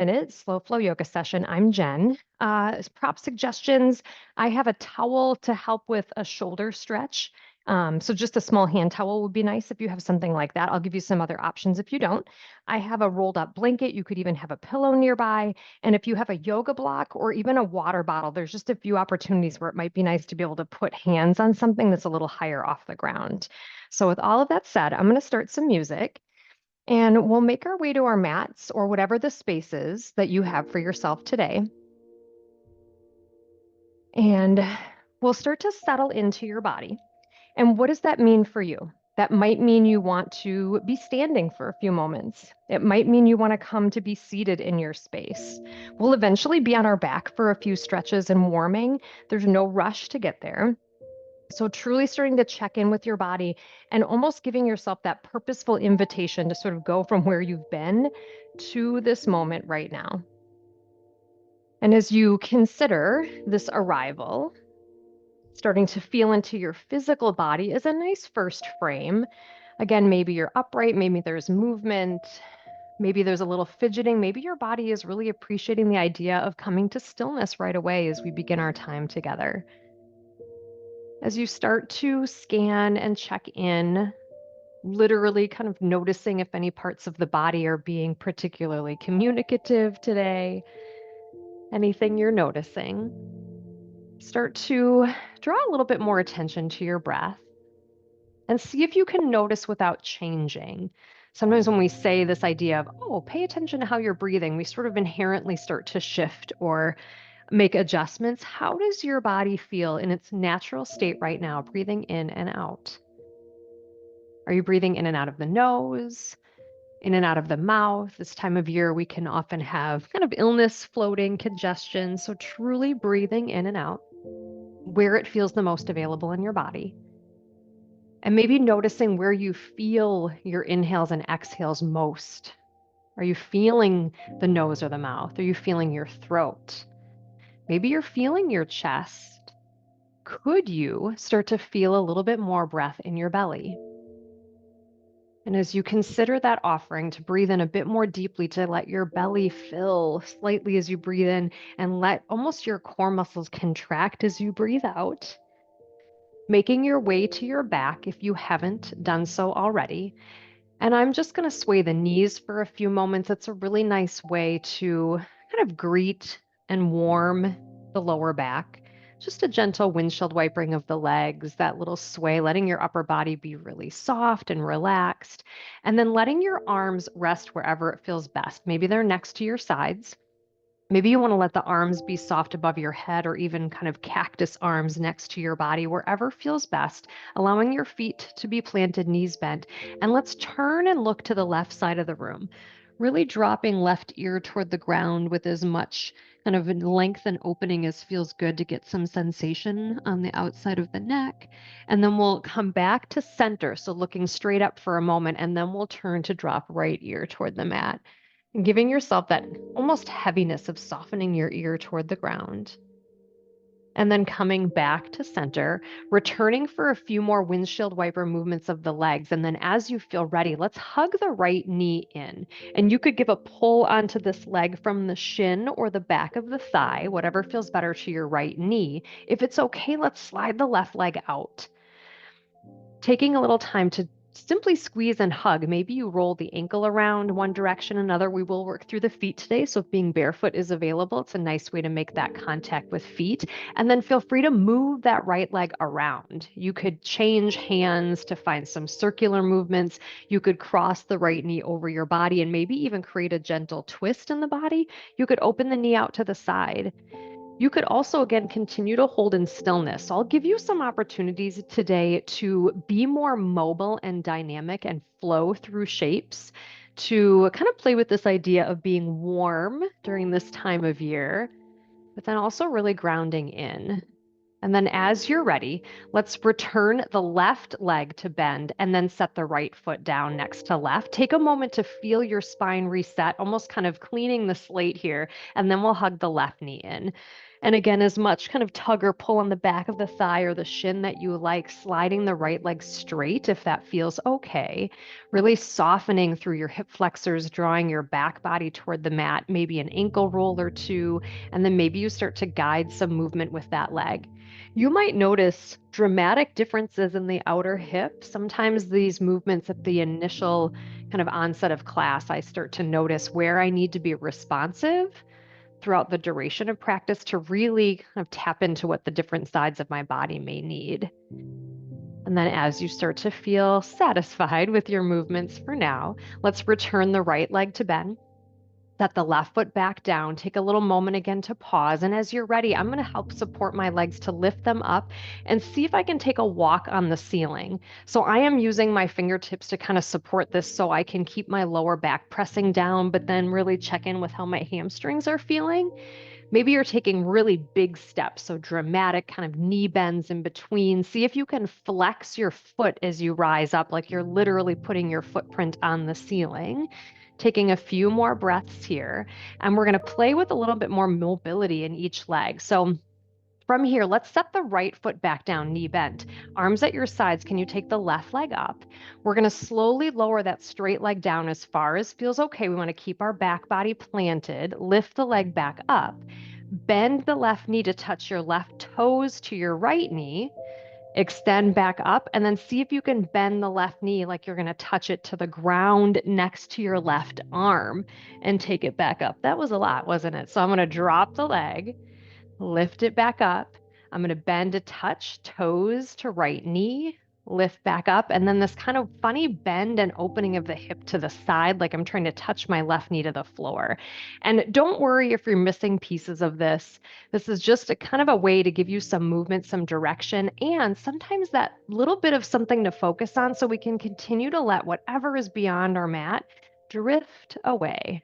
Minute slow flow yoga session. I'm Jen. As prop suggestions, I have a towel to help with a shoulder stretch. So just a small hand towel would be nice if you have something like that. I'll give you some other options if you don't. I have a rolled up blanket. You could even have a pillow nearby. And if you have a yoga block or even a water bottle, there's just a few opportunities where it might be nice to be able to put hands on something that's a little higher off the ground. So with all of that said, I'm going to start some music. And we'll make our way to our mats or whatever the space is that you have for yourself today. And we'll start to settle into your body. And what does that mean for you? That might mean you want to be standing for a few moments. It might mean you want to come to be seated in your space. We'll eventually be on our back for a few stretches and warming. There's no rush to get there. So, truly starting to check in with your body and almost giving yourself that purposeful invitation to sort of go from where you've been to this moment right now. And as you consider this arrival, starting to feel into your physical body is a nice first frame. Again, maybe you're upright, maybe there's movement, maybe there's a little fidgeting, maybe your body is really appreciating the idea of coming to stillness right away as we begin our time together. As you start to scan and check in, literally kind of noticing if any parts of the body are being particularly communicative today, anything you're noticing, start to draw a little bit more attention to your breath and see if you can notice without changing. Sometimes when we say this idea of, oh, pay attention to how you're breathing, we sort of inherently start to shift or make adjustments. How does your body feel in its natural state right now, breathing in and out? Are you breathing in and out of the nose, in and out of the mouth? This time of year, we can often have kind of illness, floating, congestion. So, truly breathing in and out where it feels the most available in your body. And maybe noticing where you feel your inhales and exhales most. Are you feeling the nose or the mouth? Are you feeling your throat? Maybe you're feeling your chest. Could you start to feel a little bit more breath in your belly? And as you consider that offering to breathe in a bit more deeply, to let your belly fill slightly as you breathe in and let almost your core muscles contract as you breathe out, making your way to your back if you haven't done so already. And I'm just going to sway the knees for a few moments. It's a really nice way to kind of greet and warm the lower back. Just a gentle windshield wipering of the legs, that little sway, letting your upper body be really soft and relaxed, and then letting your arms rest wherever it feels best. Maybe they're next to your sides. Maybe you want to let the arms be soft above your head or even kind of cactus arms next to your body, wherever feels best, allowing your feet to be planted, knees bent. And let's turn and look to the left side of the room, really dropping left ear toward the ground with as much kind of length and opening as feels good to get some sensation on the outside of the neck. And then we'll come back to center. So looking straight up for a moment, and then we'll turn to drop right ear toward the mat and giving yourself that almost heaviness of softening your ear toward the ground. And then coming back to center, returning for a few more windshield wiper movements of the legs. And then as you feel ready, let's hug the right knee in. And you could give a pull onto this leg from the shin or the back of the thigh, whatever feels better to your right knee. If it's okay, let's slide the left leg out. Taking a little time to simply squeeze and hug. Maybe you roll the ankle around one direction, another. We will work through the feet today. So if being barefoot is available, it's a nice way to make that contact with feet. And then feel free to move that right leg around. You could change hands to find some circular movements. You could cross the right knee over your body and maybe even create a gentle twist in the body. You could open the knee out to the side. You could also, again, continue to hold in stillness. So I'll give you some opportunities today to be more mobile and dynamic and flow through shapes, to kind of play with this idea of being warm during this time of year, but then also really grounding in. And then as you're ready, let's return the left leg to bend and then set the right foot down next to left. Take a moment to feel your spine reset, almost kind of cleaning the slate here, and then we'll hug the left knee in. And again, as much kind of tug or pull on the back of the thigh or the shin that you like, sliding the right leg straight if that feels okay. Really softening through your hip flexors, drawing your back body toward the mat, maybe an ankle roll or two, and then maybe you start to guide some movement with that leg. You might notice dramatic differences in the outer hip. Sometimes these movements at the initial kind of onset of class, I start to notice where I need to be responsive throughout the duration of practice to really kind of tap into what the different sides of my body may need. And then as you start to feel satisfied with your movements for now, let's return the right leg to bend. Set the left foot back down. Take a little moment again to pause. And as you're ready, I'm going to help support my legs to lift them up and see if I can take a walk on the ceiling. So I am using my fingertips to kind of support this so I can keep my lower back pressing down, but then really check in with how my hamstrings are feeling. Maybe you're taking really big steps, so dramatic kind of knee bends in between. See if you can flex your foot as you rise up, like you're literally putting your footprint on the ceiling. Taking a few more breaths here, and we're going to play with a little bit more mobility in each leg. So from here, let's set the right foot back down, knee bent. Arms at your sides. Can you take the left leg up? We're going to slowly lower that straight leg down as far as feels okay. We want to keep our back body planted. Lift the leg back up. Bend the left knee to touch your left toes to your right knee. Extend back up and then see if you can bend the left knee like you're going to touch it to the ground next to your left arm and take it back up. That was a lot, wasn't it? So I'm going to drop the leg, lift it back up. I'm going to bend to touch toes to right knee, lift back up, and then this kind of funny bend and opening of the hip to the side, like I'm trying to touch my left knee to the floor. And don't worry if you're missing pieces of this. This is just a kind of a way to give you some movement, some direction, and sometimes that little bit of something to focus on so we can continue to let whatever is beyond our mat drift away.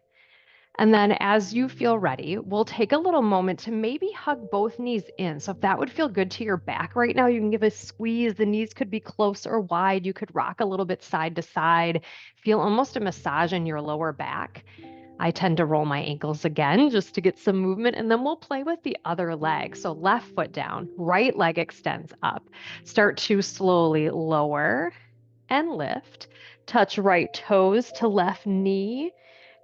And then as you feel ready, we'll take a little moment to maybe hug both knees in. So if that would feel good to your back right now, you can give a squeeze. The knees could be close or wide. You could rock a little bit side to side. Feel almost a massage in your lower back. I tend to roll my ankles again just to get some movement, and then we'll play with the other leg. So left foot down, right leg extends up. Start to slowly lower and lift. Touch right toes to left knee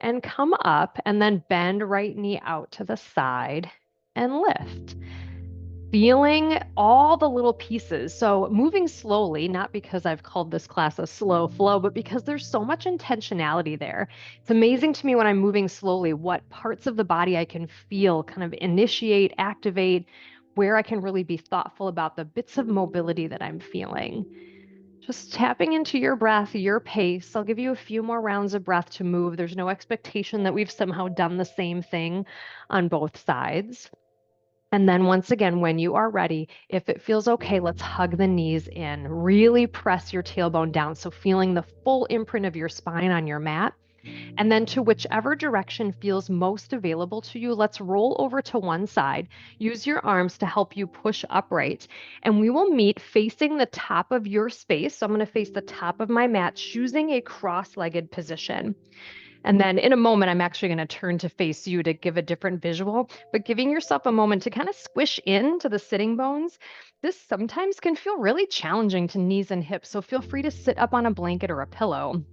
and come up, and then bend right knee out to the side and lift. Feeling all the little pieces. So moving slowly, not because I've called this class a slow flow, but because there's so much intentionality there. It's amazing to me when I'm moving slowly, what parts of the body I can feel kind of initiate, activate, where I can really be thoughtful about the bits of mobility that I'm feeling. Just tapping into your breath, your pace. I'll give you a few more rounds of breath to move. There's no expectation that we've somehow done the same thing on both sides. And then once again, when you are ready, if it feels okay, let's hug the knees in. Really press your tailbone down. So feeling the full imprint of your spine on your mat. And then to whichever direction feels most available to you, let's roll over to one side. Use your arms to help you push upright. And we will meet facing the top of your space. So I'm going to face the top of my mat, choosing a cross-legged position. And then in a moment, I'm actually going to turn to face you to give a different visual, but giving yourself a moment to kind of squish into the sitting bones. This sometimes can feel really challenging to knees and hips, so feel free to sit up on a blanket or a pillow.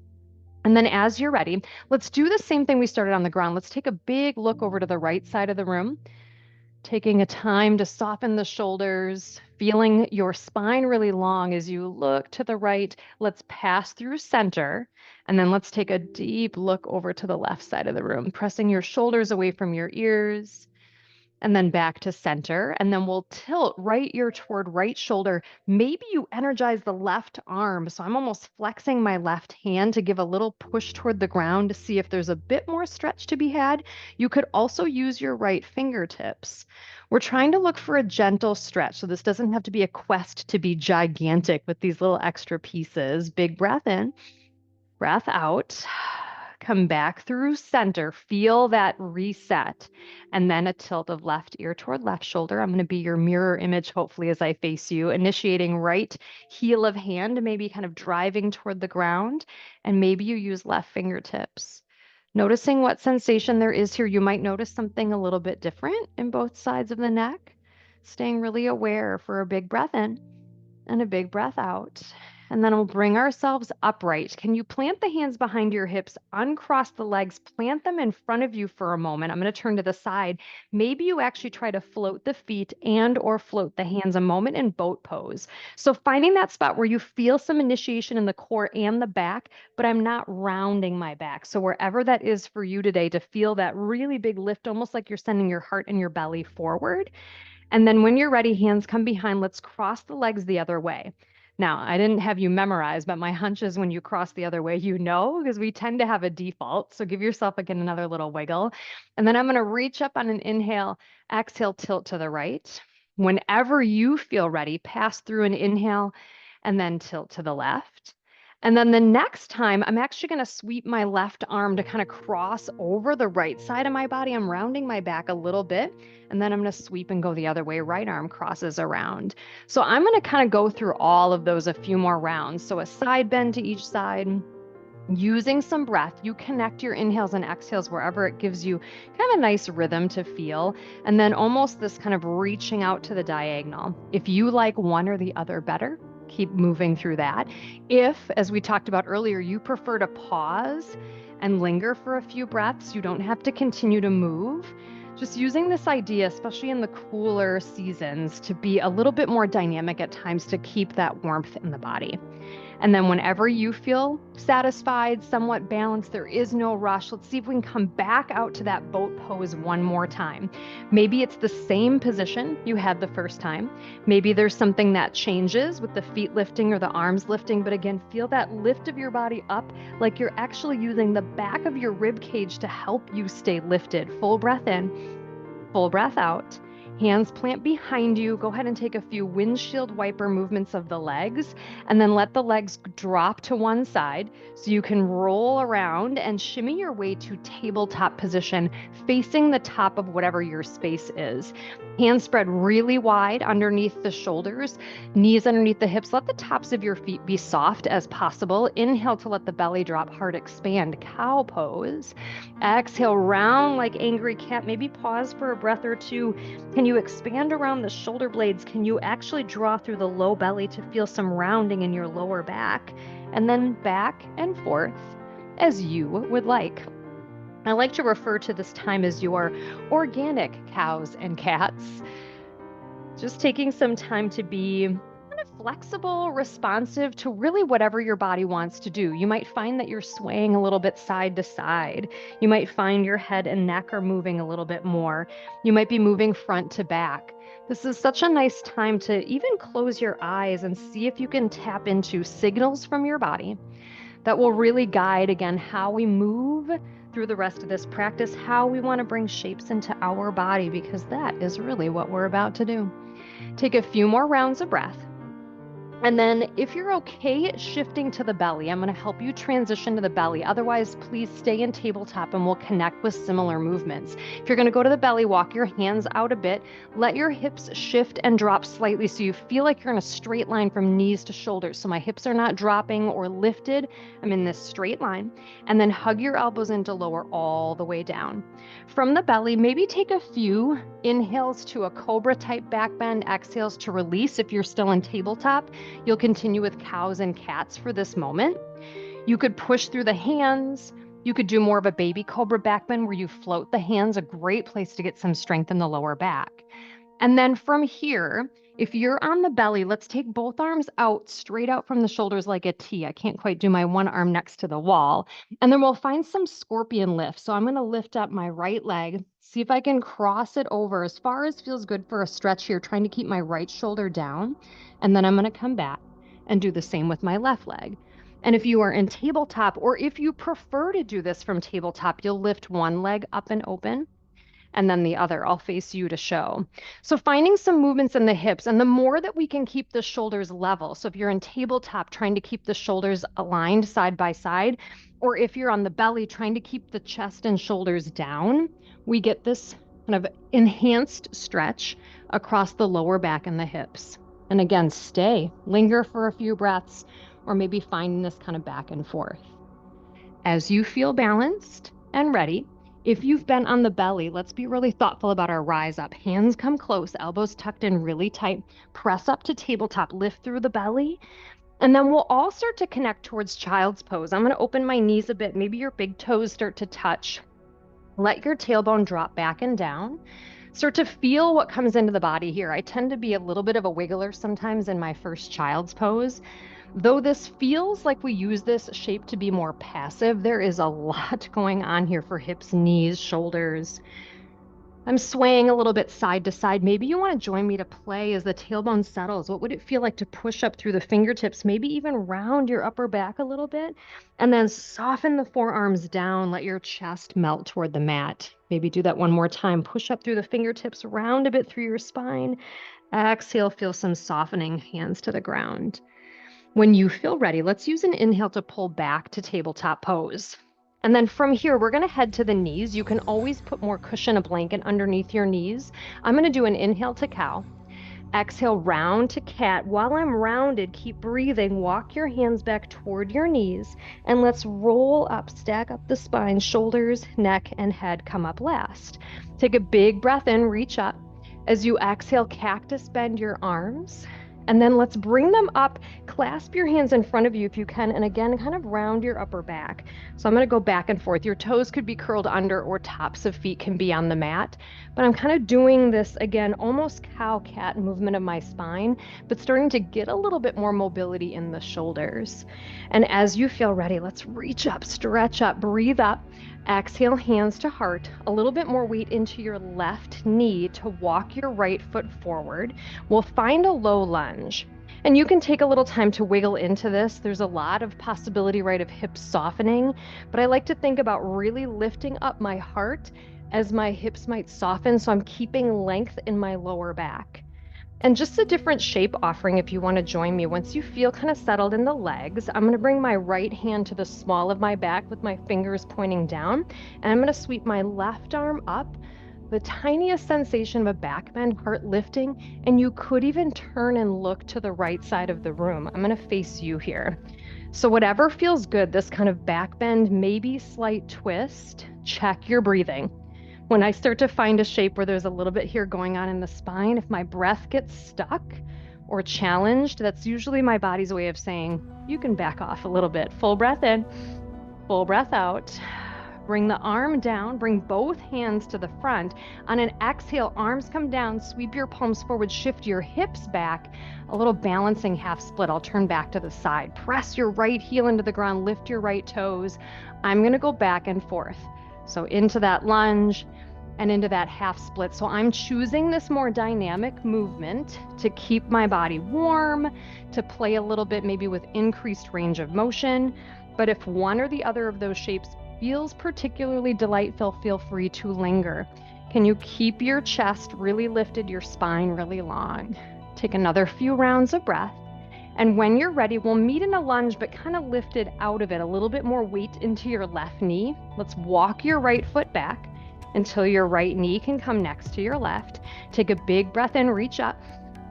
And then as you're ready, let's do the same thing we started on the ground. Let's take a big look over to the right side of the room, taking a time to soften the shoulders, feeling your spine really long as you look to the right. Let's pass through center, and then let's take a deep look over to the left side of the room, pressing your shoulders away from your ears, and then back to center. And then we'll tilt right ear toward right shoulder. Maybe you energize the left arm. So I'm almost flexing my left hand to give a little push toward the ground to see if there's a bit more stretch to be had. You could also use your right fingertips. We're trying to look for a gentle stretch. So this doesn't have to be a quest to be gigantic with these little extra pieces. Big breath in, breath out. Come back through center, feel that reset, and then a tilt of left ear toward left shoulder. I'm going to be your mirror image, hopefully, as I face you, initiating right heel of hand, maybe kind of driving toward the ground, and maybe you use left fingertips. Noticing what sensation there is here. You might notice something a little bit different in both sides of the neck. Staying really aware for a big breath in and a big breath out. And then we'll bring ourselves upright. Can you plant the hands behind your hips, uncross the legs, plant them in front of you for a moment? I'm going to turn to the side. Maybe you actually try to float the feet and or float the hands a moment in boat pose. So finding that spot where you feel some initiation in the core and the back, but I'm not rounding my back. So wherever that is for you today, to feel that really big lift, almost like you're sending your heart and your belly forward. And then when you're ready, hands come behind. Let's cross the legs the other way. Now, I didn't have you memorize, but my hunch is when you cross the other way, you know, because we tend to have a default. So give yourself again another little wiggle. And then I'm going to reach up on an inhale, exhale, tilt to the right. Whenever you feel ready, pass through an inhale and then tilt to the left. And then the next time, I'm actually going to sweep my left arm to kind of cross over the right side of my body. I'm rounding my back a little bit, and then I'm going to sweep and go the other way. Right arm crosses around. So I'm going to kind of go through all of those a few more rounds. So a side bend to each side. Using some breath, you connect your inhales and exhales wherever it gives you kind of a nice rhythm to feel. And then almost this kind of reaching out to the diagonal. If you like one or the other better, keep moving through that. If, as we talked about earlier, you prefer to pause and linger for a few breaths, you don't have to continue to move. Just using this idea, especially in the cooler seasons, to be a little bit more dynamic at times to keep that warmth in the body. And then whenever you feel satisfied, somewhat balanced, there is no rush. Let's see if we can come back out to that boat pose one more time. Maybe it's the same position you had the first time. Maybe there's something that changes with the feet lifting or the arms lifting. But again, feel that lift of your body up like you're actually using the back of your rib cage to help you stay lifted. Full breath in, full breath out. Hands plant behind you. Go ahead and take a few windshield wiper movements of the legs, and then let the legs drop to one side so you can roll around and shimmy your way to tabletop position, facing the top of whatever your space is. Hands spread really wide underneath the shoulders, knees underneath the hips. Let the tops of your feet be soft as possible. Inhale to let the belly drop, heart expand, cow pose. Exhale, round like angry cat. Maybe pause for a breath or two. Can you expand around the shoulder blades? Can you actually draw through the low belly to feel some rounding in your lower back? And then back and forth as you would like. I like to refer to this time as your organic cows and cats. Just taking some time to be kind of flexible, responsive to really whatever your body wants to do. You might find that you're swaying a little bit side to side. You might find your head and neck are moving a little bit more. You might be moving front to back. This is such a nice time to even close your eyes and see if you can tap into signals from your body that will really guide, again, how we move through the rest of this practice, how we want to bring shapes into our body, because that is really what we're about to do. Take a few more rounds of breath. And then if you're okay shifting to the belly, I'm going to help you transition to the belly. Otherwise, please stay in tabletop and we'll connect with similar movements. If you're going to go to the belly, walk your hands out a bit. Let your hips shift and drop slightly so you feel like you're in a straight line from knees to shoulders. So my hips are not dropping or lifted. I'm in this straight line. And then hug your elbows in to lower all the way down. From the belly, maybe take a few inhales to a cobra type back bend, exhales to release if you're still in tabletop. You'll continue with cows and cats for this moment. You could push through the hands. You could do more of a baby cobra back bend where you float the hands, a great place to get some strength in the lower back. And then from here, if you're on the belly, let's take both arms out, straight out from the shoulders like a T. I can't quite do my one arm next to the wall. And then we'll find some scorpion lift. So I'm going to lift up my right leg, see if I can cross it over as far as feels good for a stretch here, trying to keep my right shoulder down. And then I'm going to come back and do the same with my left leg. And if you are in tabletop, or if you prefer to do this from tabletop, you'll lift one leg up and open, and then the other. I'll face you to show. So finding some movements in the hips, and the more that we can keep the shoulders level. So if you're in tabletop, trying to keep the shoulders aligned side by side, or if you're on the belly, trying to keep the chest and shoulders down, we get this kind of enhanced stretch across the lower back and the hips. And again, stay, linger for a few breaths, or maybe finding this kind of back and forth. As you feel balanced, and ready. If you've been on the belly, let's be really thoughtful about our rise up. Hands come close, elbows tucked in really tight. Press up to tabletop, lift through the belly. And then we'll all start to connect towards child's pose. I'm going to open my knees a bit. Maybe your big toes start to touch. Let your tailbone drop back and down. Start to feel what comes into the body here. I tend to be a little bit of a wiggler sometimes in my first child's pose. Though this feels like we use this shape to be more passive, there is a lot going on here for hips, knees, shoulders. I'm swaying a little bit side to side. Maybe you want to join me to play as the tailbone settles. What would it feel like to push up through the fingertips, maybe even round your upper back a little bit, and then soften the forearms down. Let your chest melt toward the mat. Maybe do that one more time. Push up through the fingertips, round a bit through your spine. Exhale, feel some softening, hands to the ground. When you feel ready, let's use an inhale to pull back to tabletop pose. And then from here, we're going to head to the knees. You can always put more cushion, a blanket underneath your knees. I'm going to do an inhale to cow. Exhale, round to cat. While I'm rounded, keep breathing. Walk your hands back toward your knees. And let's roll up, stack up the spine, shoulders, neck, and head come up last. Take a big breath in, reach up. As you exhale, cactus, bend your arms. And then let's bring them up, clasp your hands in front of you if you can, and again, kind of round your upper back. So I'm going to go back and forth. Your toes could be curled under or tops of feet can be on the mat, but I'm kind of doing this again, almost cow-cat movement of my spine, but starting to get a little bit more mobility in the shoulders. And as you feel ready, let's reach up, stretch up, breathe up. Exhale, hands to heart, a little bit more weight into your left knee to walk your right foot forward. We'll find a low lunge. And you can take a little time to wiggle into this. There's a lot of possibility, right, of hip softening, but I like to think about really lifting up my heart as my hips might soften, so I'm keeping length in my lower back. And just a different shape offering if you want to join me. Once you feel kind of settled in the legs, I'm going to bring my right hand to the small of my back with my fingers pointing down, and I'm going to sweep my left arm up, the tiniest sensation of a back bend, heart lifting, and you could even turn and look to the right side of the room. I'm going to face you here. So whatever feels good, this kind of back bend, maybe slight twist, check your breathing. When I start to find a shape where there's a little bit here going on in the spine, if my breath gets stuck or challenged, that's usually my body's way of saying, you can back off a little bit. Full breath in, full breath out. Bring the arm down, bring both hands to the front. On an exhale, arms come down, sweep your palms forward, shift your hips back, a little balancing half split. I'll turn back to the side. Press your right heel into the ground, lift your right toes. I'm gonna go back and forth. So into that lunge and into that half split. So I'm choosing this more dynamic movement to keep my body warm, to play a little bit maybe with increased range of motion. But if one or the other of those shapes feels particularly delightful, feel free to linger. Can you keep your chest really lifted, your spine really long? Take another few rounds of breath. And when you're ready, we'll meet in a lunge, but kind of lifted out of it, a little bit more weight into your left knee. Let's walk your right foot back until your right knee can come next to your left. Take a big breath in, reach up.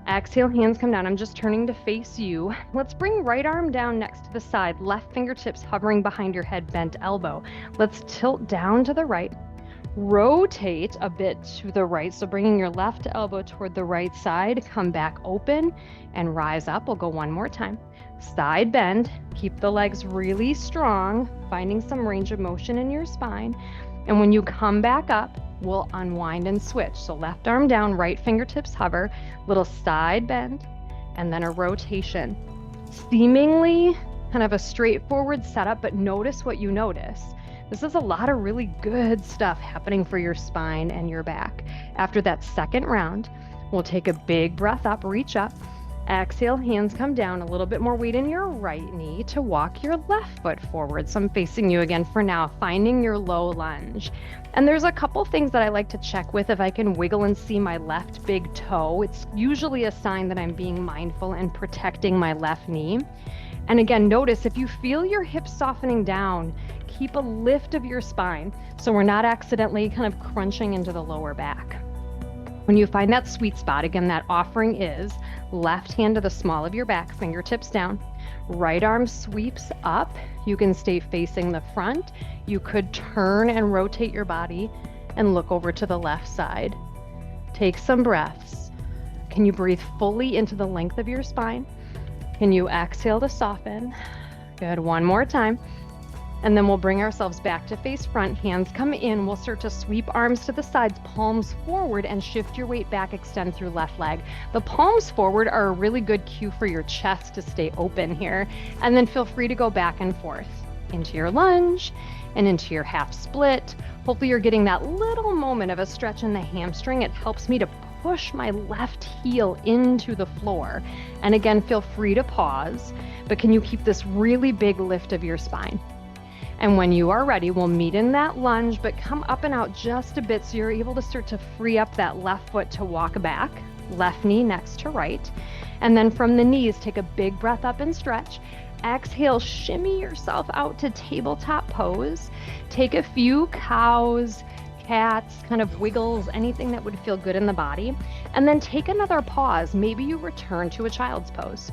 Exhale, hands come down. I'm just turning to face you. Let's bring right arm down next to the side, left fingertips hovering behind your head, bent elbow. Let's tilt down to the right. Rotate a bit to the right, so bringing your left elbow toward the right side, come back open and rise up. We'll go one more time. Side bend, keep the legs really strong, finding some range of motion in your spine. And when you come back up, we'll unwind and switch. So left arm down, right fingertips hover, little side bend, and then a rotation. Seemingly kind of a straightforward setup, but notice what you notice. This is a lot of really good stuff happening for your spine and your back. After that second round, we'll take a big breath up, reach up. Exhale, hands come down, a little bit more weight in your right knee to walk your left foot forward. So I'm facing you again for now, finding your low lunge. And there's a couple things that I like to check with. If I can wiggle and see my left big toe, it's usually a sign that I'm being mindful and protecting my left knee. And again, notice if you feel your hips softening down, keep a lift of your spine so we're not accidentally kind of crunching into the lower back. When you find that sweet spot, again, that offering is left hand to the small of your back, fingertips down. Right arm sweeps up. You can stay facing the front. You could turn and rotate your body and look over to the left side. Take some breaths. Can you breathe fully into the length of your spine? Can you exhale to soften? Good. One more time. And then we'll bring ourselves back to face front. Hands come in. We'll start to sweep arms to the sides, palms forward, and shift your weight back, extend through left leg. The palms forward are a really good cue for your chest to stay open here. And then feel free to go back and forth into your lunge and into your half split. Hopefully you're getting that little moment of a stretch in the hamstring. It helps me to push my left heel into the floor. And again, feel free to pause, but can you keep this really big lift of your spine? And when you are ready, we'll meet in that lunge, but come up and out just a bit so you're able to start to free up that left foot to walk back, left knee next to right. And then from the knees, take a big breath up and stretch. Exhale, shimmy yourself out to tabletop pose. Take a few cows, cats, kind of wiggles, anything that would feel good in the body. And then take another pause. Maybe you return to a child's pose.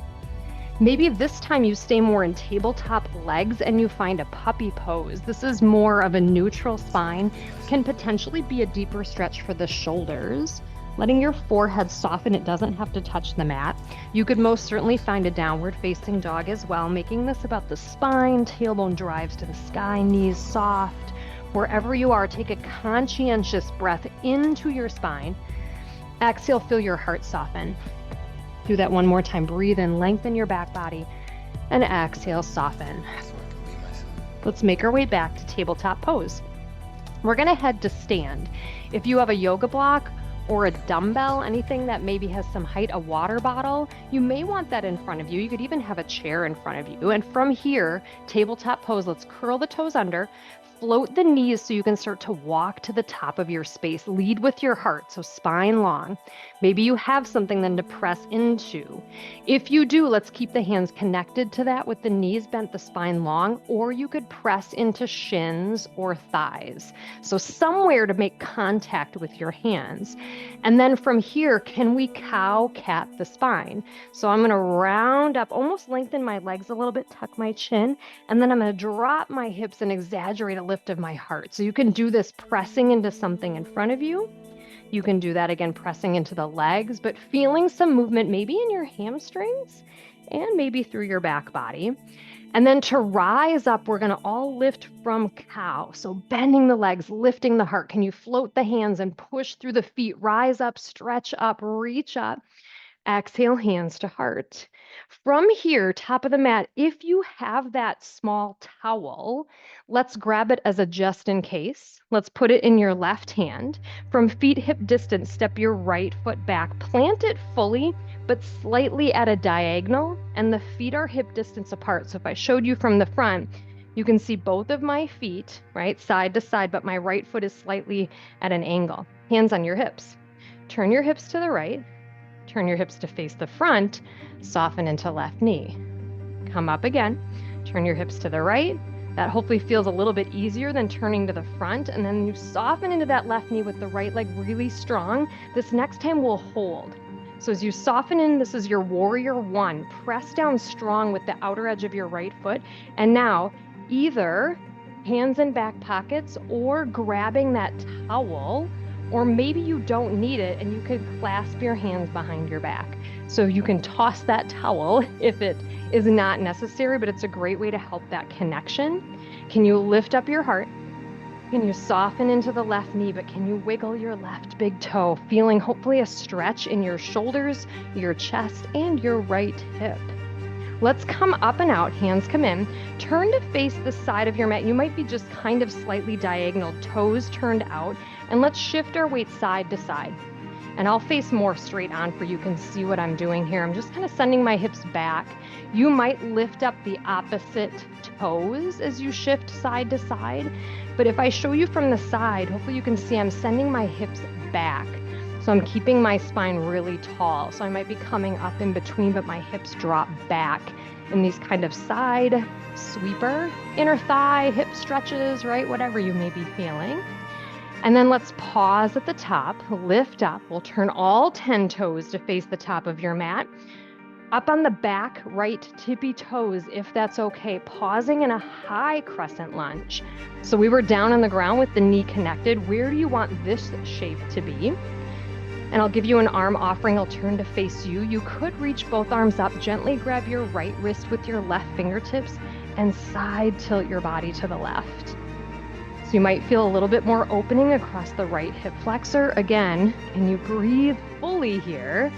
Maybe this time you stay more in tabletop legs and you find a puppy pose. This is more of a neutral spine, can potentially be a deeper stretch for the shoulders, letting your forehead soften. It doesn't have to touch the mat. You could most certainly find a downward facing dog as well, making this about the spine, tailbone drives to the sky, knees soft. Wherever you are, take a conscientious breath into your spine. Exhale, feel your heart soften. Do that one more time. Breathe in, lengthen your back body, and exhale, soften. Let's make our way back to tabletop pose. We're going to head to stand. If you have a yoga block or a dumbbell, anything that maybe has some height, a water bottle, you may want that in front of you. You could even have a chair in front of you. And from here, tabletop pose, let's curl the toes under, float the knees so you can start to walk to the top of your space. Lead with your heart, so spine long. Maybe you have something then to press into. If you do, let's keep the hands connected to that with the knees bent, the spine long, or you could press into shins or thighs. So somewhere to make contact with your hands. And then from here, can we cow cat the spine? So I'm going to round up, almost lengthen my legs a little bit, tuck my chin, and then I'm going to drop my hips and exaggerate a lift of my heart. So you can do this pressing into something in front of you. You can do that again, pressing into the legs, but feeling some movement maybe in your hamstrings and maybe through your back body. And then to rise up, we're going to all lift from cow. So bending the legs, lifting the heart. Can you float the hands and push through the feet? Rise up, stretch up, reach up. Exhale, hands to heart. From here, top of the mat, if you have that small towel, let's grab it as a just in case. Let's put it in your left hand. From feet hip distance, step your right foot back. Plant it fully, but slightly at a diagonal, and the feet are hip distance apart. So if I showed you from the front, you can see both of my feet, right, side to side, but my right foot is slightly at an angle. Hands on your hips. Turn your hips to the right. Turn your hips to face the front, soften into left knee. Come up again, turn your hips to the right. That hopefully feels a little bit easier than turning to the front, and then you soften into that left knee with the right leg really strong. This next time we'll hold. So as you soften in, this is your warrior one. Press down strong with the outer edge of your right foot, and now either hands in back pockets or grabbing that towel, or maybe you don't need it and you can clasp your hands behind your back. So you can toss that towel if it is not necessary, but it's a great way to help that connection. Can you lift up your heart? Can you soften into the left knee, but can you wiggle your left big toe, feeling hopefully a stretch in your shoulders, your chest, and your right hip? Let's come up and out, hands come in, turn to face the side of your mat. You might be just kind of slightly diagonal, toes turned out, and let's shift our weight side to side. And I'll face more straight on for you can see what I'm doing here. I'm just kind of sending my hips back. You might lift up the opposite toes as you shift side to side. But if I show you from the side, hopefully you can see I'm sending my hips back. So I'm keeping my spine really tall. So I might be coming up in between, but my hips drop back in these kind of side sweeper, inner thigh, hip stretches, right? Whatever you may be feeling. And then let's pause at the top, lift up. We'll turn all 10 toes to face the top of your mat. Up on the back, right tippy toes, if that's okay, pausing in a high crescent lunge. So we were down on the ground with the knee connected. Where do you want this shape to be? And I'll give you an arm offering. I'll turn to face you. You could reach both arms up, gently grab your right wrist with your left fingertips and side tilt your body to the left. So you might feel a little bit more opening across the right hip flexor. Again, can you breathe fully here?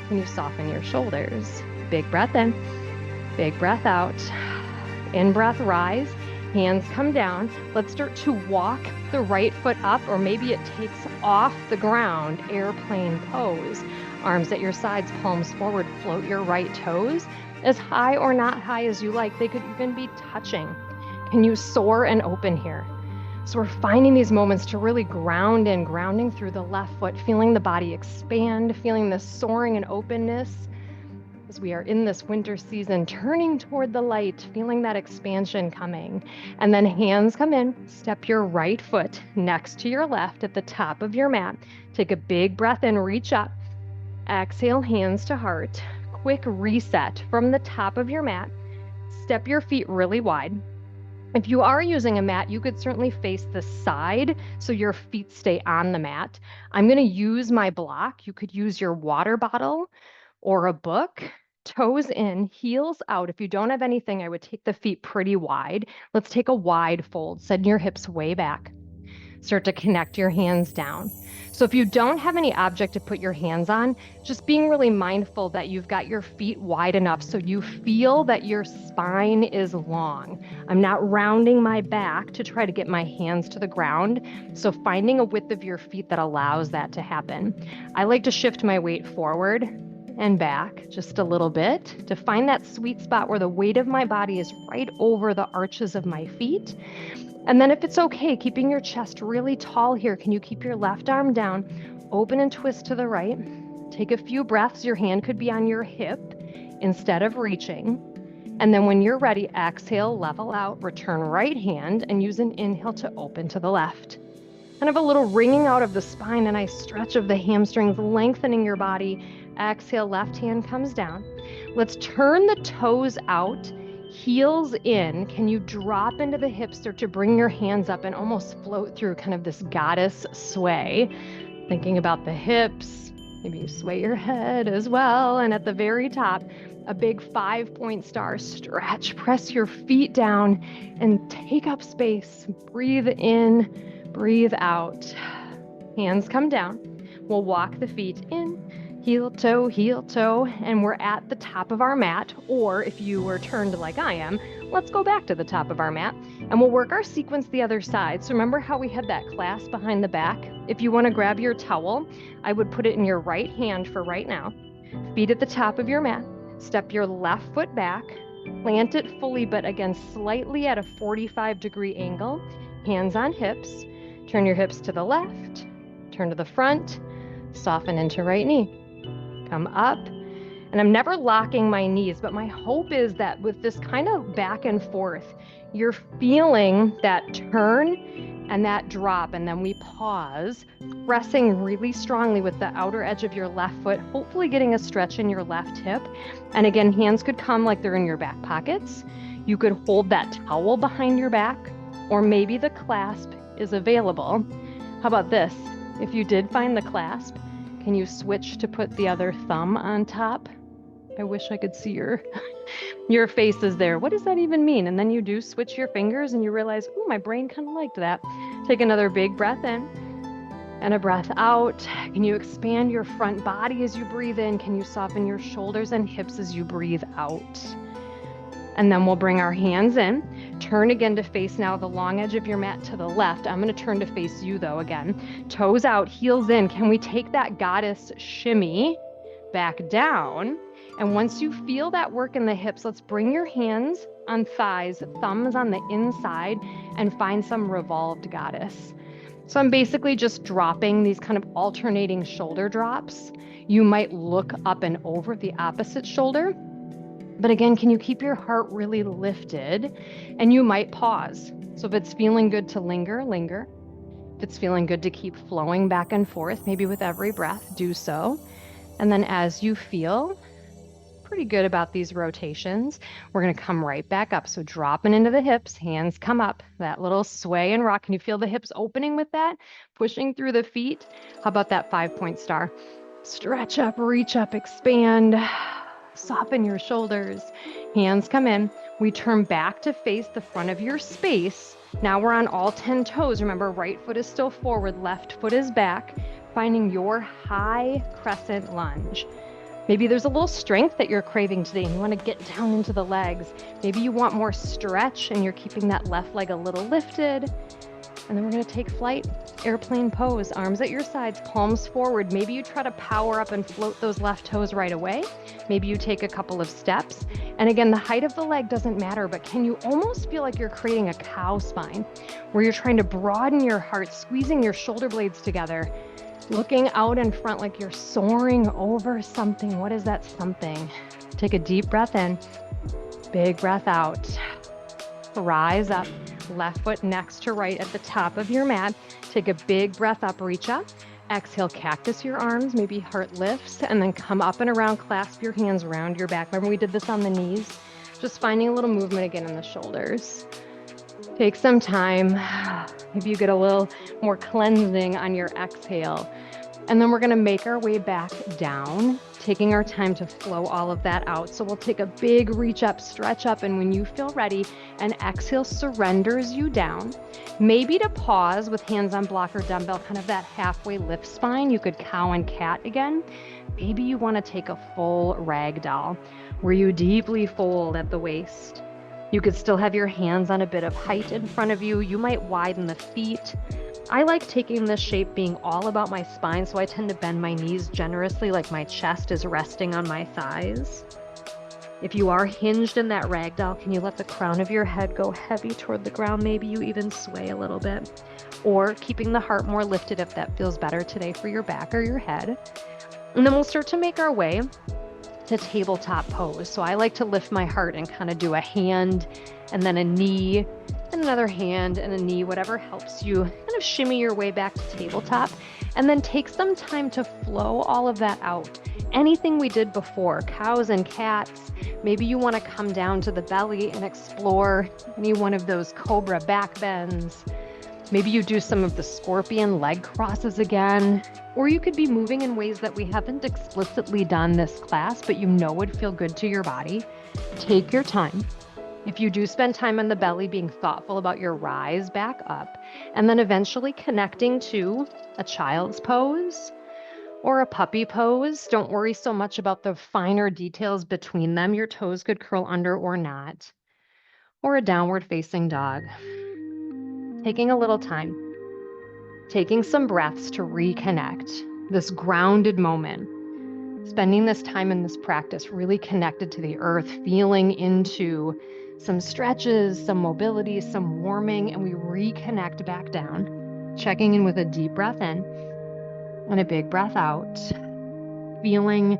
Can you soften your shoulders? Big breath in, big breath out. In breath, rise, hands come down. Let's start to walk the right foot up, or maybe it takes off the ground, airplane pose. Arms at your sides, palms forward, float your right toes as high or not high as you like. They could even be touching. Can you soar and open here? So we're finding these moments to really ground in, grounding through the left foot, feeling the body expand, feeling the soaring and openness as we are in this winter season, turning toward the light, feeling that expansion coming. And then hands come in, step your right foot next to your left at the top of your mat. Take a big breath in, reach up. Exhale, hands to heart. Quick reset from the top of your mat. Step your feet really wide. If you are using a mat, you could certainly face the side so your feet stay on the mat. I'm going to use my block. You could use your water bottle or a book. Toes in, heels out. If you don't have anything, I would take the feet pretty wide. Let's take a wide fold. Send your hips way back. Start to connect your hands down. So if you don't have any object to put your hands on, just being really mindful that you've got your feet wide enough so you feel that your spine is long. I'm not rounding my back to try to get my hands to the ground. So finding a width of your feet that allows that to happen. I like to shift my weight forward and back just a little bit to find that sweet spot where the weight of my body is right over the arches of my feet. And then if it's okay, keeping your chest really tall here, can you keep your left arm down, open and twist to the right? Take a few breaths. Your hand could be on your hip instead of reaching. And then when you're ready, exhale, level out, return right hand, and use an inhale to open to the left. Kind of a little wringing out of the spine, a nice stretch of the hamstrings, lengthening your body. Exhale, left hand comes down. Let's turn the toes out. Heels in. Can you drop into the hips, start to bring your hands up and almost float through kind of this goddess sway? Thinking about the hips, maybe you sway your head as well. And at the very top, a big 5-point star. Stretch, press your feet down and take up space. Breathe in, breathe out. Hands come down. We'll walk the feet in. Heel toe, and we're at the top of our mat, or if you were turned like I am, let's go back to the top of our mat, and we'll work our sequence the other side. So remember how we had that clasp behind the back? If you want to grab your towel, I would put it in your right hand for right now. Feet at the top of your mat. Step your left foot back, plant it fully, but again, slightly at a 45-degree angle. Hands on hips. Turn your hips to the left, turn to the front, soften into right knee. Come up, and I'm never locking my knees, but my hope is that with this kind of back and forth, you're feeling that turn and that drop, and then we pause, pressing really strongly with the outer edge of your left foot, hopefully getting a stretch in your left hip. And again, hands could come like they're in your back pockets. You could hold that towel behind your back, or maybe the clasp is available. How about this? If you did find the clasp, can you switch to put the other thumb on top? I wish I could see your faces there. What does that even mean? And then you do switch your fingers and you realize, oh, my brain kind of liked that. Take another big breath in and a breath out. Can you expand your front body as you breathe in? Can you soften your shoulders and hips as you breathe out? And then we'll bring our hands in. Turn again to face now the long edge of your mat to the left. I'm going to turn to face you though again. Toes out, heels in. Can we take that goddess shimmy back down? And once you feel that work in the hips, let's bring your hands on thighs, thumbs on the inside, and find some revolved goddess. So I'm basically just dropping these kind of alternating shoulder drops. You might look up and over the opposite shoulder. But again, can you keep your heart really lifted? And you might pause. So if it's feeling good to linger, linger. If it's feeling good to keep flowing back and forth, maybe with every breath, do so. And then as you feel, pretty good about these rotations. We're going to come right back up. So dropping into the hips, hands come up, that little sway and rock. Can you feel the hips opening with that? Pushing through the feet. How about that 5-point star? Stretch up, reach up, expand. Soften your shoulders. Hands come in. We turn back to face the front of your space. Now we're on all 10 toes. Remember, right foot is still forward, left foot is back. Finding your high crescent lunge. Maybe there's a little strength that you're craving today and you want to get down into the legs. Maybe you want more stretch and you're keeping that left leg a little lifted. And then we're going to take flight, airplane pose, arms at your sides, palms forward. Maybe you try to power up and float those left toes right away. Maybe you take a couple of steps. And again, the height of the leg doesn't matter, but can you almost feel like you're creating a cow spine where you're trying to broaden your heart, squeezing your shoulder blades together, looking out in front like you're soaring over something. What is that something? Take a deep breath in, big breath out. Rise up, left foot next to right at the top of your mat. Take a big breath up, reach up. Exhale, cactus your arms, maybe heart lifts, and then come up and around, clasp your hands around your back. Remember we did this on the knees? Just finding a little movement again in the shoulders. Take some time. Maybe you get a little more cleansing on your exhale. And then we're going to make our way back down, taking our time to flow all of that out. So we'll take a big reach up, stretch up, and when you feel ready, an exhale surrenders you down. Maybe to pause with hands on block or dumbbell, kind of that halfway lift spine. You could cow and cat again. Maybe you want to take a full ragdoll where you deeply fold at the waist. You could still have your hands on a bit of height in front of you. You might widen the feet. I like taking this shape being all about my spine, so I tend to bend my knees generously like my chest is resting on my thighs. If you are hinged in that ragdoll, can you let the crown of your head go heavy toward the ground? Maybe you even sway a little bit. Or keeping the heart more lifted if that feels better today for your back or your head. And then we'll start to make our way to tabletop pose. So I like to lift my heart and kind of do a hand and then a knee and another hand and a knee, whatever helps you kind of shimmy your way back to tabletop. And then take some time to flow all of that out. Anything we did before, cows and cats, maybe you want to come down to the belly and explore any one of those cobra back bends. Maybe you do some of the scorpion leg crosses again, or you could be moving in ways that we haven't explicitly done this class, but you know would feel good to your body. Take your time. If you do spend time on the belly, being thoughtful about your rise back up, and then eventually connecting to a child's pose or a puppy pose. Don't worry so much about the finer details between them. Your toes could curl under or not. Or a downward facing dog. Taking a little time, taking some breaths to reconnect, this grounded moment, spending this time in this practice really connected to the earth, feeling into some stretches, some mobility, some warming, and we reconnect back down, checking in with a deep breath in and a big breath out, feeling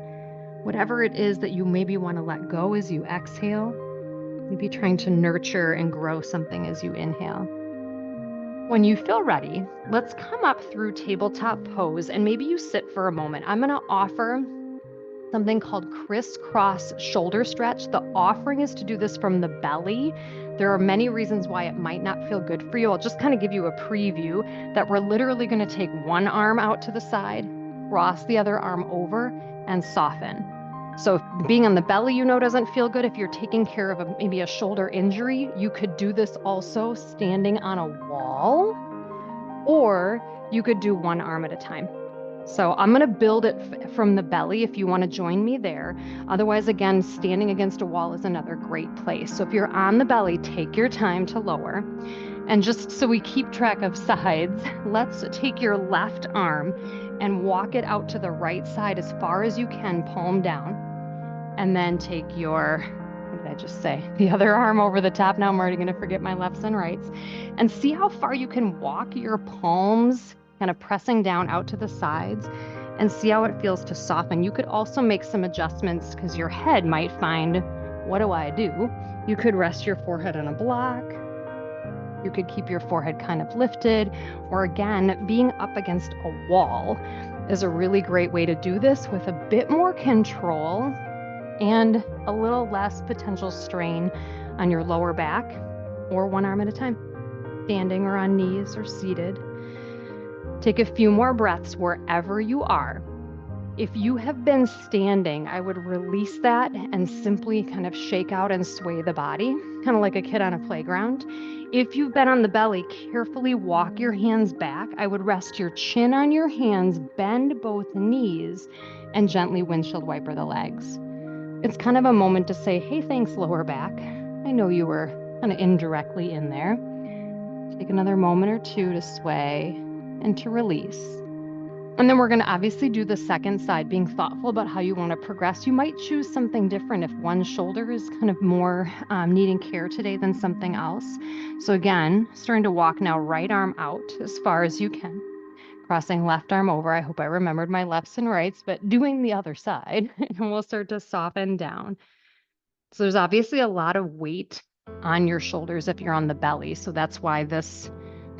whatever it is that you maybe want to let go as you exhale, maybe trying to nurture and grow something as you inhale. When you feel ready, let's come up through tabletop pose and maybe you sit for a moment. I'm going to offer something called crisscross shoulder stretch. The offering is to do this from the belly. There are many reasons why it might not feel good for you. I'll just kind of give you a preview that we're literally going to take one arm out to the side, cross the other arm over, and soften. So if being on the belly, doesn't feel good. If you're taking care of maybe a shoulder injury, you could do this also standing on a wall, or you could do one arm at a time. So I'm going to build it from the belly if you want to join me there. Otherwise, again, standing against a wall is another great place. So if you're on the belly, take your time to lower. And just so we keep track of sides, let's take your left arm and walk it out to the right side as far as you can, palm down. And then take your, what did I just say? The other arm over the top. Now I'm already going to forget my lefts and rights. And see how far you can walk your palms, kind of pressing down out to the sides, and see how it feels to soften. You could also make some adjustments because your head might find, what do I do? You could rest your forehead on a block. You could keep your forehead kind of lifted, or again, being up against a wall is a really great way to do this with a bit more control and a little less potential strain on your lower back, or one arm at a time, standing or on knees or seated. Take a few more breaths wherever you are. If you have been standing, I would release that and simply kind of shake out and sway the body, kind of like a kid on a playground. If you've been on the belly, carefully walk your hands back. I would rest your chin on your hands, bend both knees, and gently windshield wiper the legs. It's kind of a moment to say, hey, thanks, lower back. I know you were kind of indirectly in there. Take another moment or two to sway and to release. And then we're going to obviously do the second side, being thoughtful about how you want to progress. You might choose something different if one shoulder is kind of more needing care today than something else. So again, starting to walk now, right arm out as far as you can. Crossing left arm over. I hope I remembered my lefts and rights, but doing the other side. And we'll start to soften down. So there's obviously a lot of weight on your shoulders if you're on the belly. So that's why this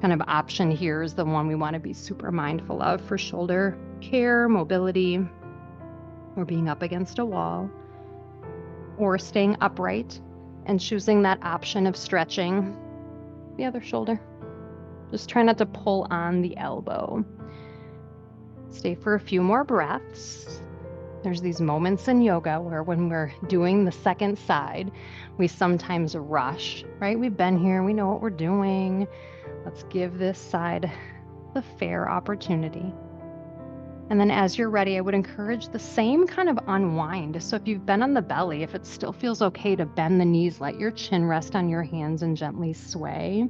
kind of option here is the one we want to be super mindful of for shoulder care, mobility, or being up against a wall, or staying upright and choosing that option of stretching the other shoulder. Just try not to pull on the elbow. Stay for a few more breaths. There's these moments in yoga where when we're doing the second side, we sometimes rush, right? We've been here, we know what we're doing. Let's give this side the fair opportunity. And then as you're ready, I would encourage the same kind of unwind. So if you've been on the belly, if it still feels okay to bend the knees, let your chin rest on your hands and gently sway.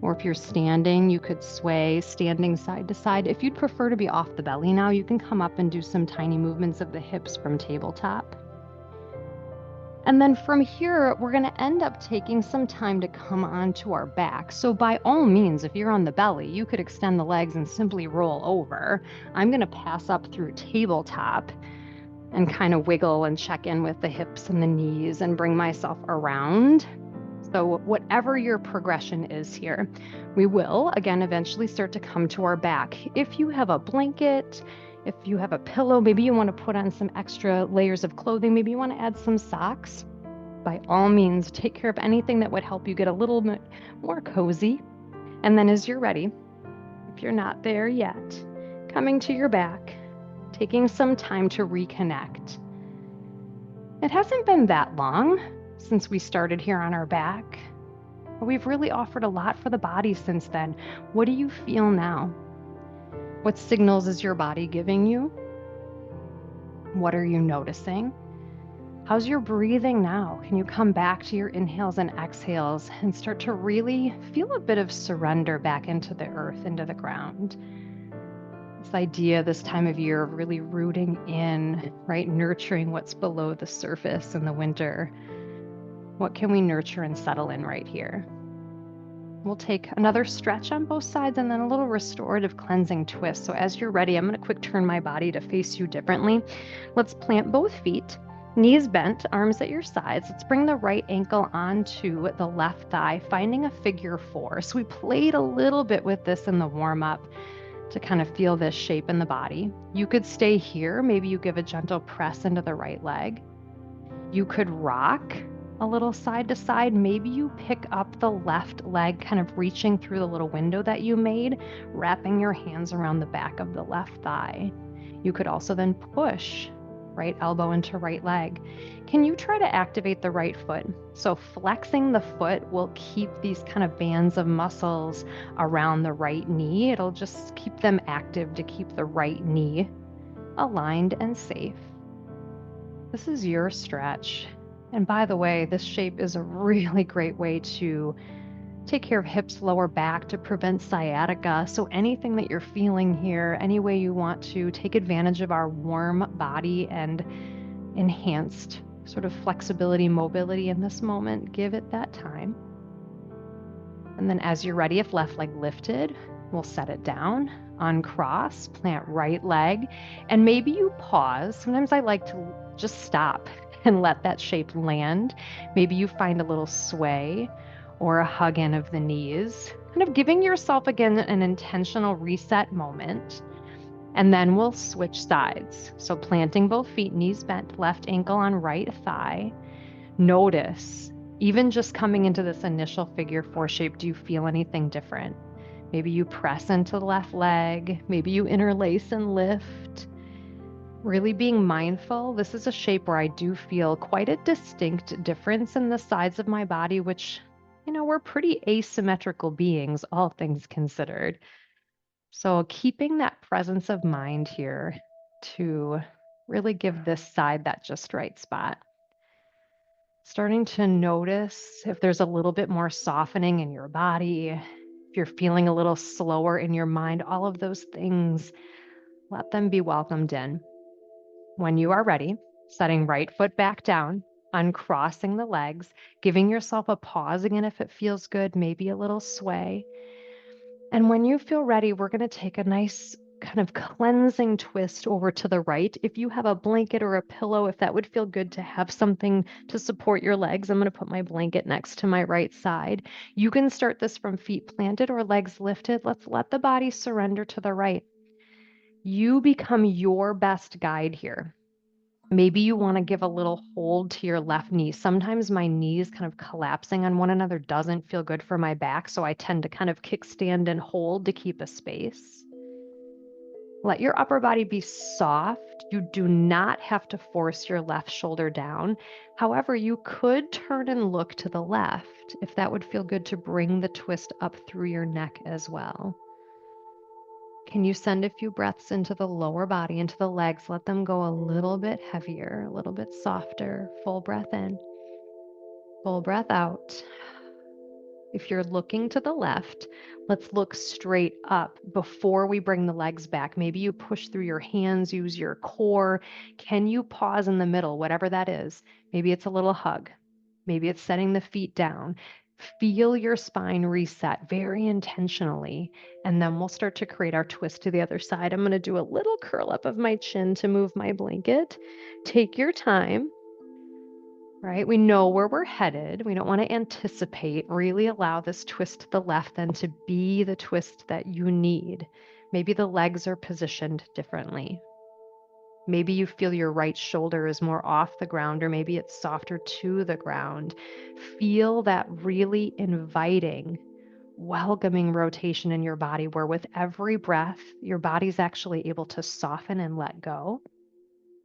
Or if you're standing, you could sway, standing side to side. If you'd prefer to be off the belly now, you can come up and do some tiny movements of the hips from tabletop. And then from here, we're going to end up taking some time to come onto our back. So by all means, if you're on the belly, you could extend the legs and simply roll over. I'm going to pass up through tabletop and kind of wiggle and check in with the hips and the knees and bring myself around. So whatever your progression is here, we will, again, eventually start to come to our back. If you have a blanket, if you have a pillow, maybe you want to put on some extra layers of clothing, maybe you want to add some socks. By all means, take care of anything that would help you get a little bit more cozy. And then as you're ready, if you're not there yet, coming to your back, taking some time to reconnect. It hasn't been that long since we started here on our back, but we've really offered a lot for the body since then. What do you feel now? What signals is your body giving you? What are you noticing? How's your breathing now? Can you come back to your inhales and exhales and start to really feel a bit of surrender back into the earth, into the ground? This idea this time of year of really rooting in, right? Nurturing what's below the surface in the winter. What can we nurture and settle in right here? We'll take another stretch on both sides and then a little restorative cleansing twist. So as you're ready, I'm going to quick turn my body to face you differently. Let's plant both feet, knees bent, arms at your sides. Let's bring the right ankle onto the left thigh, finding a figure 4. So we played a little bit with this in the warm-up to kind of feel this shape in the body. You could stay here. Maybe you give a gentle press into the right leg. You could rock a little side to side. Maybe you pick up the left leg, kind of reaching through the little window that you made, wrapping your hands around the back of the left thigh. You could also then push right elbow into right leg. Can you try to activate the right foot? So flexing the foot will keep these kind of bands of muscles around the right knee. It'll just keep them active to keep the right knee aligned and safe. This is your stretch. And by the way, this shape is a really great way to take care of hips, lower back, to prevent sciatica. So anything that you're feeling here, any way you want to take advantage of our warm body and enhanced sort of flexibility, mobility in this moment, give it that time. And then as you're ready, if left leg lifted, we'll set it down, uncross, plant right leg, and maybe you pause. Sometimes I like to just stop and let that shape land. Maybe you find a little sway or a hug in of the knees, kind of giving yourself again an intentional reset moment. And then we'll switch sides. So planting both feet, knees bent, left ankle on right thigh. Notice, even just coming into this initial figure four shape, do you feel anything different? Maybe you press into the left leg. Maybe you interlace and lift. Really being mindful, this is a shape where I do feel quite a distinct difference in the sides of my body, which, we're pretty asymmetrical beings, all things considered. So keeping that presence of mind here to really give this side that just right spot. Starting to notice if there's a little bit more softening in your body, if you're feeling a little slower in your mind, all of those things, let them be welcomed in. When you are ready, setting right foot back down, uncrossing the legs, giving yourself a pause again if it feels good, maybe a little sway. And when you feel ready, we're going to take a nice kind of cleansing twist over to the right. If you have a blanket or a pillow, if that would feel good to have something to support your legs, I'm going to put my blanket next to my right side. You can start this from feet planted or legs lifted. Let's let the body surrender to the right. You become your best guide here. Maybe you want to give a little hold to your left knee. Sometimes my knees kind of collapsing on one another doesn't feel good for my back, so I tend to kind of kickstand and hold to keep a space. Let your upper body be soft. You do not have to force your left shoulder down. However, you could turn and look to the left if that would feel good to bring the twist up through your neck as well. Can you send a few breaths into the lower body, into the legs? Let them go a little bit heavier, a little bit softer. Full breath in, full breath out. If you're looking to the left, let's look straight up before we bring the legs back. Maybe you push through your hands, use your core. Can you pause in the middle, whatever that is? Maybe it's a little hug. Maybe it's setting the feet down. Feel your spine reset very intentionally, and then we'll start to create our twist to the other side. I'm going to do a little curl up of my chin to move my blanket. Take your time, right? We know where we're headed. We don't want to anticipate. Really allow this twist to the left then to be the twist that you need. Maybe the legs are positioned differently. Maybe you feel your right shoulder is more off the ground, or maybe it's softer to the ground. Feel that really inviting, welcoming rotation in your body where with every breath, your body's actually able to soften and let go.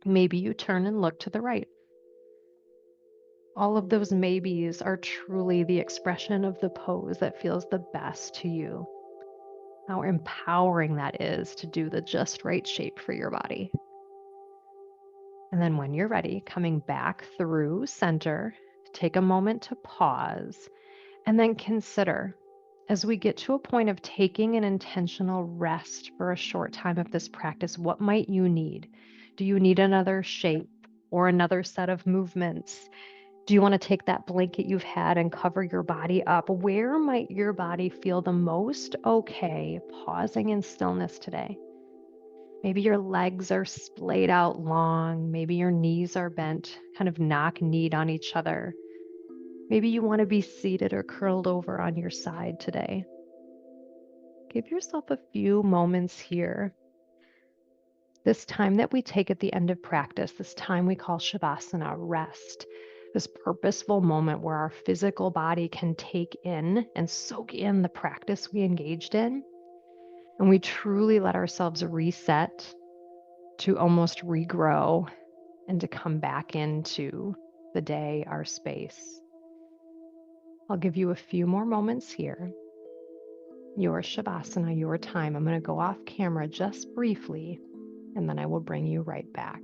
Maybe you turn and look to the right. All of those maybes are truly the expression of the pose that feels the best to you. How empowering that is to do the just right shape for your body. And then when you're ready, coming back through center, take a moment to pause and then consider as we get to a point of taking an intentional rest for a short time of this practice, what might you need? Do you need another shape or another set of movements? Do you want to take that blanket you've had and cover your body up? Where might your body feel the most okay pausing in stillness today? Maybe your legs are splayed out long. Maybe your knees are bent, kind of knock-kneed on each other. Maybe you want to be seated or curled over on your side today. Give yourself a few moments here. This time that we take at the end of practice, this time we call Shavasana, rest, this purposeful moment where our physical body can take in and soak in the practice we engaged in. And we truly let ourselves reset to almost regrow and to come back into the day, our space. I'll give you a few more moments here. Your Shavasana, your time. I'm going to go off camera just briefly, and then I will bring you right back.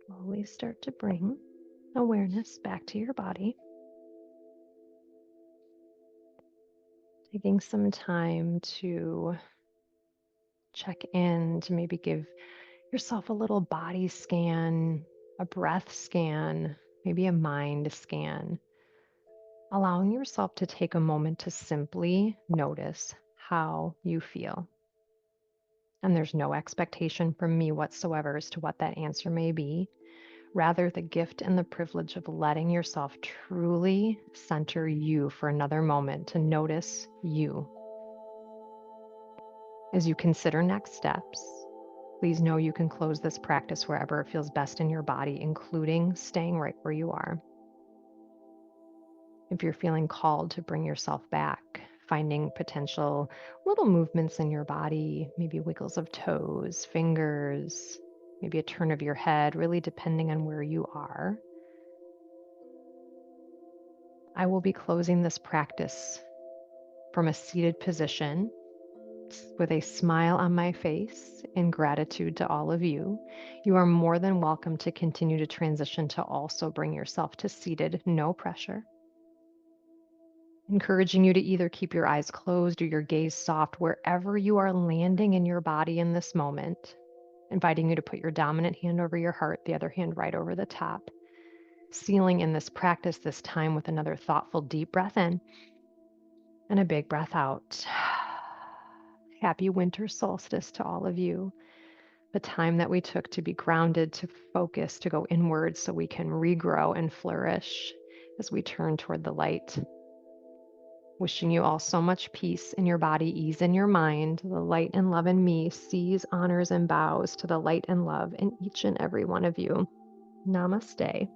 Slowly start to bring awareness back to your body. Taking some time to check in, to maybe give yourself a little body scan, a breath scan, maybe a mind scan, allowing yourself to take a moment to simply notice how you feel. And there's no expectation from me whatsoever as to what that answer may be. Rather, the gift and the privilege of letting yourself truly center you for another moment to notice you. As you consider next steps, please know you can close this practice wherever it feels best in your body, including staying right where you are. If you're feeling called to bring yourself back, finding potential little movements in your body, maybe wiggles of toes, fingers, maybe a turn of your head, really depending on where you are. I will be closing this practice from a seated position with a smile on my face in gratitude to all of you. You are more than welcome to continue to transition to also bring yourself to seated, no pressure. Encouraging you to either keep your eyes closed or your gaze soft wherever you are landing in your body in this moment. Inviting you to put your dominant hand over your heart, the other hand right over the top. Sealing in this practice this time with another thoughtful deep breath in and a big breath out. Happy winter solstice to all of you. The time that we took to be grounded, to focus, to go inward so we can regrow and flourish as we turn toward the light. Wishing you all so much peace in your body, ease in your mind. The light and love in me sees, honors, and bows to the light and love in each and every one of you. Namaste.